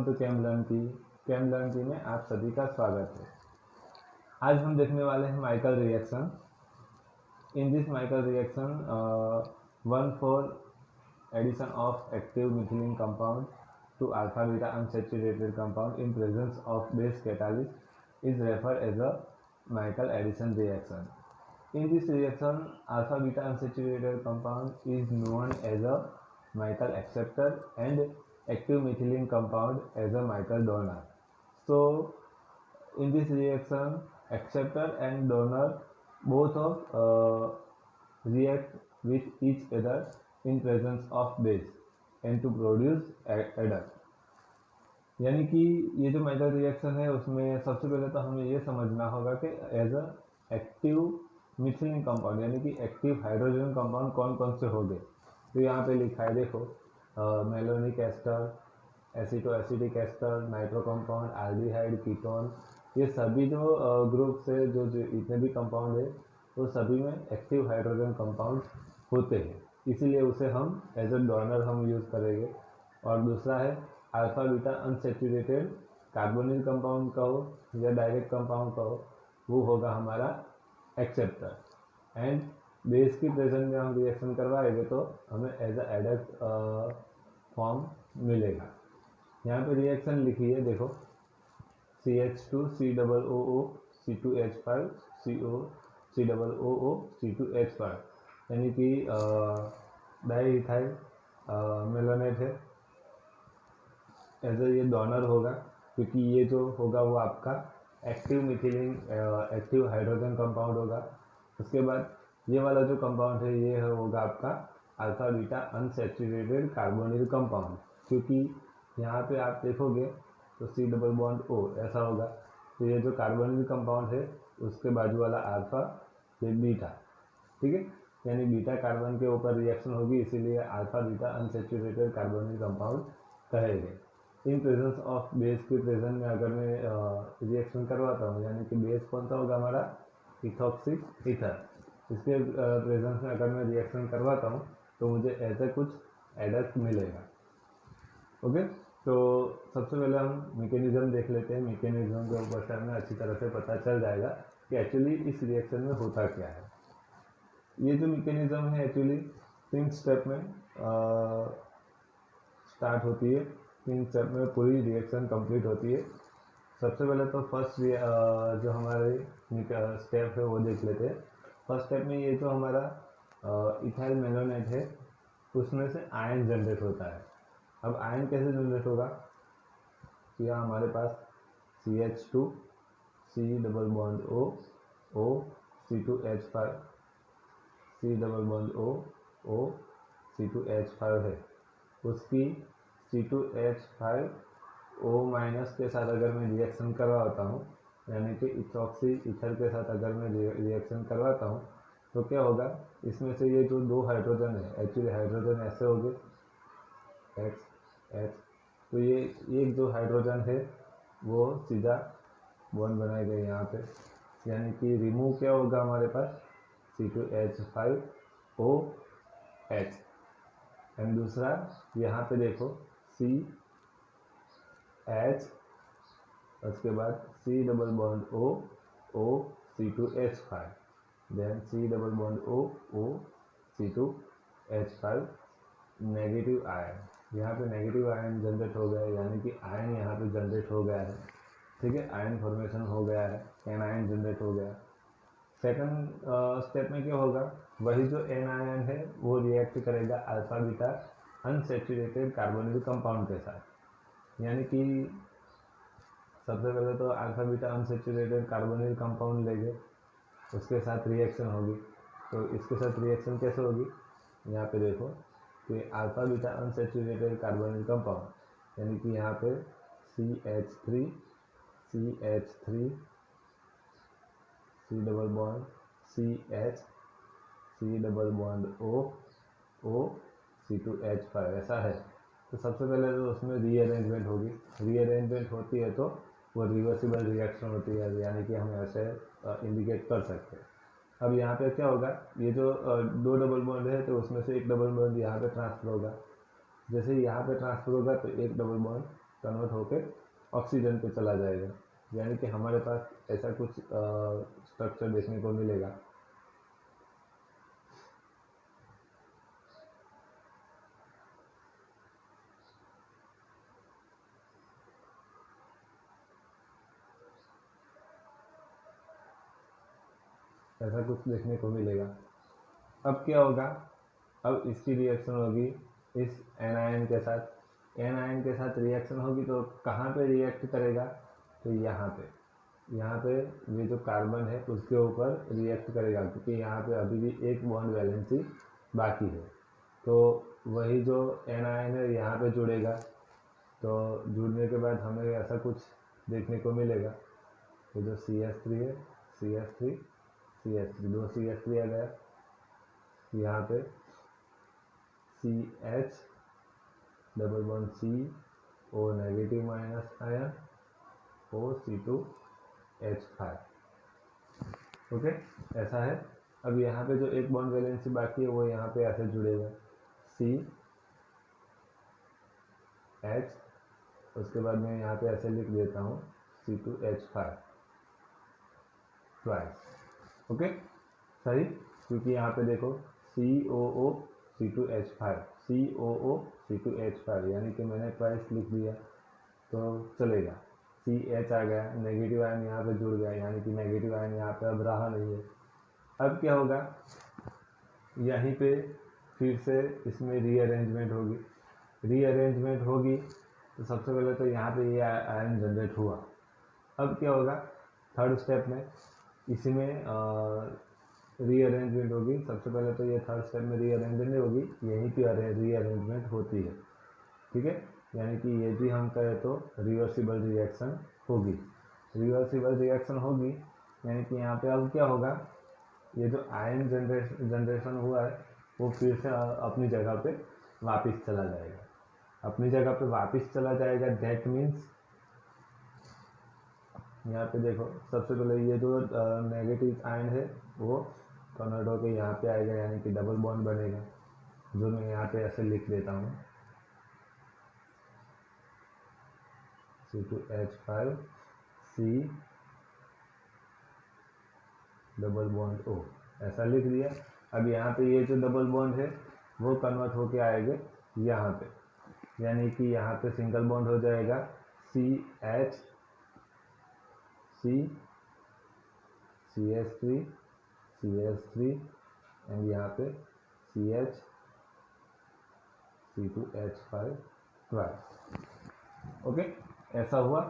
To came learn की में आप सभी का स्वागत है। आज हम देखने वाले हैं Michael reaction. In this Michael reaction 1,4 addition of active methylene compound to alpha beta unsaturated compound in presence of base catalyst is referred as a Michael addition reaction. In this reaction, alpha beta unsaturated compound is known as a Michael acceptor and active methylene compound as a Michael donor. So in this reaction, acceptor and donor both of react with each other in presence of base and to produce adder. यानी कि ये जो Michael reaction है उसमें सबसे पहले तो हमें ये समझना होगा कि as a active methylene compound यानी कि एक्टिव हाइड्रोजन कंपाउंड कौन कौन से हो गए। तो यहाँ पे लिखा है देखो, malonic ester, acetic ester, nitro compound, aldehyde, ketone, ये सभी जो ग्रुप से जो इतने भी कंपाउंड है वो सभी में एक्टिव हाइड्रोजन कंपाउंड होते हैं, इसीलिए उसे हम एज अ डोनर हम यूज़ करेंगे। और दूसरा है alpha beta unsaturated carbonyl compound का हो या डायरेक्ट कंपाउंड का हो, वो होगा हमारा एक्सेप्टर। एंड बेस की प्रेजेंस में हम रिएक्शन करवाएंगे तो हमें एज अ एडर फॉर्म मिलेगा। यहाँ पे रिएक्शन लिखी है देखो, CH2 COO C2H5 CO COO C2H5 यानी कि डाईइथाइल मेलोनेट है। एज ये डोनर होगा क्योंकि ये जो होगा वो आपका active methylene active hydrogen compound होगा। उसके बाद ये वाला जो कंपाउंड है ये होगा आपका alpha beta unsaturated carbonyl compound, क्योंकि यहाँ पे आप देखोगे तो C डबल बॉन्ड O ऐसा होगा। तो ये जो कार्बोनिल कंपाउंड है उसके बाजू वाला अल्फा, ये बीटा, ठीक है, यानी बीटा कार्बन के ऊपर रिएक्शन होगी, इसीलिए alpha beta unsaturated carbonyl compound कहेंगे। इन प्रेजेंस ऑफ बेस के प्रेजेंस में अगर मैं रिएक्शन करवाता हूँ, यानी कि बेस कौन सा होगा हमारा इथॉक्सिक ईथर, इसके प्रेजेंस में अगर मैं रिएक्शन करवाता हूँ तो मुझे ऐसा कुछ एडर मिलेगा। ओके, तो सबसे पहले हम मैकेनिज्म देख लेते हैं। मैकेनिज्म के ऊपर से हमें अच्छी तरह से पता चल जाएगा कि एक्चुअली इस रिएक्शन में होता क्या है। ये जो मैकेनिज्म है एक्चुअली 3 स्टेप में स्टार्ट होती है। 3 स्टेप में पूरी रिएक्शन कंप्लीट होती है। सबसे पहले तो फर्स्ट जो हमारे स्टेप है वो देख लेते हैं। फर्स्ट स्टेप में ये जो हमारा इथाइल मेलोनेट है उसमें से आयन जनरेट होता है। अब आयन कैसे जनरेट होगा, यहाँ हमारे पास CH2 C double bond O C2H5 C double bond O C2H5 है। उसकी C2H5O माइनस के साथ अगर मैं रिएक्शन करवाता हूँ, यानी कि इथॉक्सी ईथर के साथ अगर मैं रिएक्शन करवाता हूँ तो क्या होगा, इसमें से ये जो 2 हाइड्रोजन है, एक्चुअली हाइड्रोजन ऐसे हो गए X, तो ये एक जो हाइड्रोजन है वो सीधा बॉन्ड बनाए गए यहाँ पे, यानी कि रिमूव क्या होगा हमारे पास C2H5OH। एंड दूसरा यहाँ पे देखो CH, उसके बाद C double bond O C2H5, then C double bond O C2H5 negative ion, यहाँ पे नेगेटिव आयन जनरेट हो गया है, यानी कि आयन यहाँ पे जनरेट हो गया है, ठीक है, आयन फॉर्मेशन हो गया है, एन आयन जनरेट हो गया। सेकंड स्टेप में क्या होगा, वही जो एन आयन है वो रिएक्ट करेगा alpha beta unsaturated carbonyl compound के साथ, यानी कि सबसे पहले तो alpha beta unsaturated carbonyl compound लेंगे, उसके साथ रिएक्शन होगी। तो इसके साथ रिएक्शन कैसे होगी, यहाँ पे देखो कि alpha beta unsaturated carbonyl compound, यानी कि यहाँ पे CH3 C double bond CH C double bond O C2H5 ऐसा है। तो सबसे पहले तो उसमें रीअरेंजमेंट होगी। रीअरेंजमेंट होती है तो वो रिवर्सिबल रिएक्शन होती है, यानी कि हम ऐसे इंडिकेट कर सकते हैं। अब यहाँ पे क्या होगा, ये जो 2 डबल बॉन्ड है तो उसमें से एक डबल बॉन्ड यहाँ पे ट्रांसफर होगा। जैसे यहाँ पे ट्रांसफर होगा तो एक डबल बॉन्ड कन्वर्ट होकर ऑक्सीजन पे चला जाएगा। यानी कि हमारे पास ऐसा कुछ स्ट्रक्चर देखने को मिलेगा। ऐसा कुछ देखने को मिलेगा। अब क्या होगा, अब इसकी रिएक्शन होगी इस एनायन के साथ। एनायन के साथ रिएक्शन होगी तो कहाँ पे रिएक्ट करेगा, तो यहाँ पे ये जो कार्बन है उसके ऊपर रिएक्ट करेगा, क्योंकि यहाँ पे अभी भी एक बॉन्ड वैलेंसी बाकी है। तो वही जो एनायन है यहाँ पे जुड़ेगा, तो जुड़ने के बाद हमें ऐसा कुछ देखने को मिलेगा। तो जो CH3 है, CH3 CH3 दो CH3 आ गया, यहाँ पे CH double bond C O negative minus ion OC2H5। Okay, ऐसा है। अब यहाँ पे जो एक बॉन्ड वैलेंसी बाकी है वो यहाँ पे ऐसे जुड़ेगा CH, उसके बाद मैं यहाँ पे ऐसे लिख देता हूँ C2H5 ट्वाइस। ओके, सही, क्योंकि यहाँ पे देखो COO C2H5 COO C2H5, यानी कि मैंने ट्वाइस लिख दिया तो चलेगा। CH आ गया, नेगेटिव आयन यहाँ पे जुड़ गया, यानी कि नेगेटिव आयन यहाँ पे अब रहा नहीं है। अब क्या होगा, यहीं पे फिर से इसमें रीअरेंजमेंट होगी। तो सबसे पहले तो यहाँ पे ये आयन जनरेट हुआ। अब क्या होगा, थर्ड स्टेप में इसी में रीअरेंजमेंट होगी। सबसे पहले तो ये थर्ड स्टेप में रीअरेंजमेंट होगी, यहीं पे रीअरेंजमेंट होती है। ठीक है, यानी कि ये भी हम कहें तो रिवर्सिबल रिएक्शन होगी। यानी कि यहाँ पे अब क्या होगा, ये जो आयन जनरेशन हुआ है वो फिर से अपनी जगह पे वापस चला जाएगा। दैट मीन्स यहाँ पे देखो, सबसे पहले ये जो नेगेटिव आयन है वो कन्वर्ट होकर यहाँ पे आएगा, यानी कि डबल बॉन्ड बनेगा, जो मैं यहाँ पे ऐसे लिख देता हूँ C2H5 C double bond O, ऐसा लिख दिया। अब यहाँ पे ये जो डबल बॉन्ड है वो कन्वर्ट होके आएगा यहाँ पे, यानी कि यहाँ पे सिंगल बॉन्ड हो जाएगा CH CH3 CH3 एंड यहाँ पे CH C2H5 ट्वाइस। ओके, ऐसा हुआ।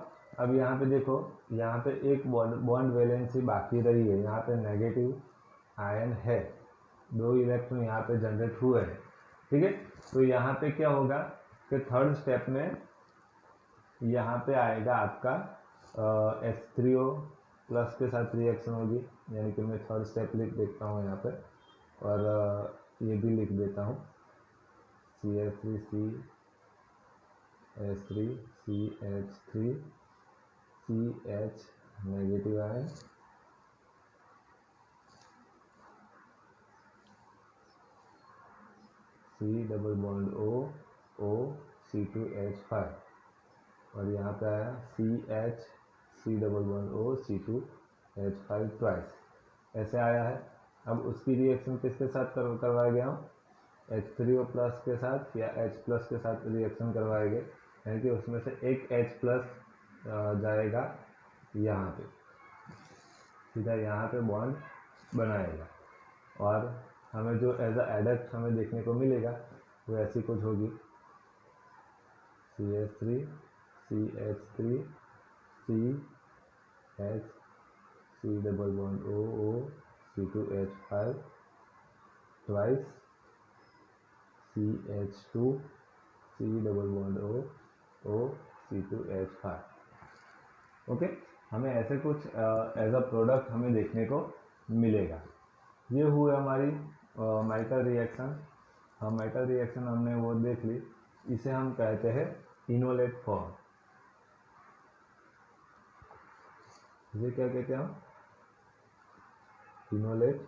अब यहाँ पे देखो, यहाँ पे एक बॉन्ड वैलेंसी बाकी रही है, यहाँ पे नेगेटिव आयन है, 2 इलेक्ट्रॉन यहाँ पे जनरेट हुए हैं। ठीक है, तो यहाँ पे क्या होगा कि थर्ड स्टेप में यहाँ पे आएगा आपका H3O प्लस के साथ रिएक्शन होगी, यानी कि मैं थर्ड स्टेप लिख देता हूँ यहाँ पे, और ये भी लिख देता हूँ CH3 CH3 CH3 CH negative ion C double bond O C2H5, और यहाँ पे आया CH C double bond O C2H5 twice, ऐसे आया है। अब उसकी रिएक्शन किसके साथ करवाया गया हूँ, H3O प्लस के साथ या H प्लस के साथ रिएक्शन करवाए गए, यानी कि उसमें से एक H प्लस जाएगा यहाँ पे, सीधा यहाँ पे बॉन्ड बनाएगा, और हमें जो एज अ एडक्ट हमें देखने को मिलेगा वो ऐसी कुछ होगी CH3 CH3 CH C double bond O C2H5 twice CH2 C double bond O C2H5। Okay, हमें ऐसे कुछ एज अ प्रोडक्ट हमें देखने को मिलेगा। ये हुई हमारी माइटल रिएक्शन। माइटल रिएक्शन हमने वो देख ली, इसे हम कहते हैं इनोलेट फॉर्म। ये क्या कहते हैं हम, इनोलेट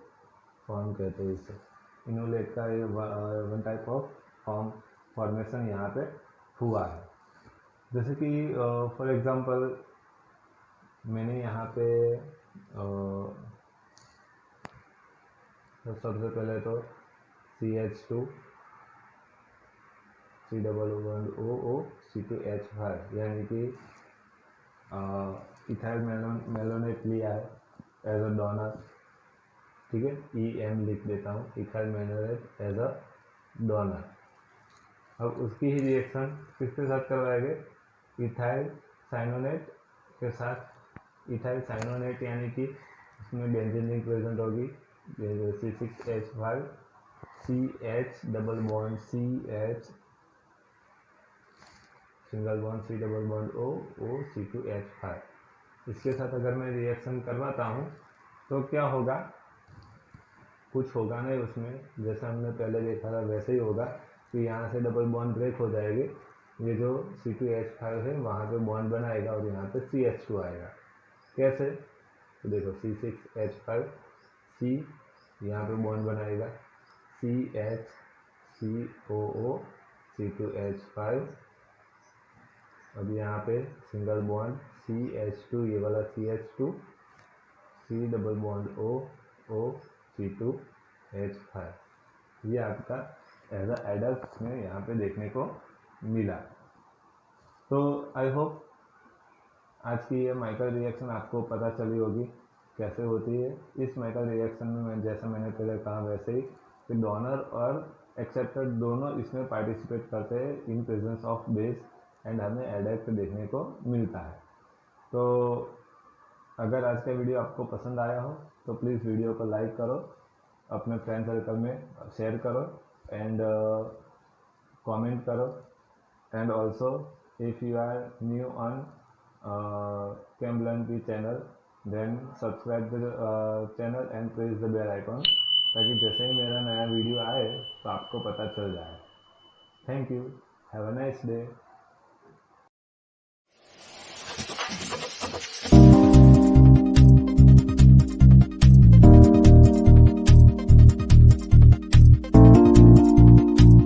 फॉर्म कहते हैं इसे। इनोलेट का वन टाइप ऑफ फॉर्मेशन यहाँ पे हुआ है। जैसे कि फॉर एग्जांपल मैंने यहाँ पे सबसे पहले तो CH2 C+O+O यानी कि इथाइल मेलोनेट लिया है एज अ डोनर, ठीक है, EM लिख देता हूँ, ethyl malonate as a donor. अब उसकी ही रिएक्शन किसके साथ करवाएंगे, इथाइल साइनोनेट के साथ। इथाइल साइनोनेट यानी कि उसमें बेंजीन रिंग प्रेजेंट होगी, C6H5 CH double bond CH single bond C double bond O C2H5। इसके साथ अगर मैं रिएक्शन करवाता हूँ तो क्या होगा, कुछ होगा नहीं उसमें, जैसा हमने पहले देखा था वैसे ही होगा कि यहाँ से डबल बॉन्ड ब्रेक हो जाएगी, ये जो C2H5 है वहाँ पे बॉन्ड बनाएगा और यहाँ पे CH2 आएगा। कैसे, तो देखो C6H5 C यहाँ पे बॉन्ड बनाएगा, CH COO C2H5, अब यहाँ पे सिंगल बॉन्ड CH2, ये वाला CH2 C double bond O C2H5, ये आपका एज अ एडल्ट में यहाँ पे देखने को मिला। तो आई होप आज की ये माइकल रिएक्शन आपको पता चली होगी कैसे होती है। इस माइकल रिएक्शन में जैसा मैंने पहले कहा वैसे ही कि डोनर और एक्सेप्टर दोनों इसमें पार्टिसिपेट करते हैं in presence of base and हमें एडल्ट देखने को मिलता है। तो अगर आज का वीडियो आपको पसंद आया हो तो प्लीज़ वीडियो को लाइक करो, अपने फ्रेंड सर्कल में शेयर करो एंड कमेंट करो, and also if you are new on ChemLearn channel then subscribe the channel and press the bell icon, ताकि जैसे ही मेरा नया वीडियो आए तो आपको पता चल जाए। Thank you, have a nice day.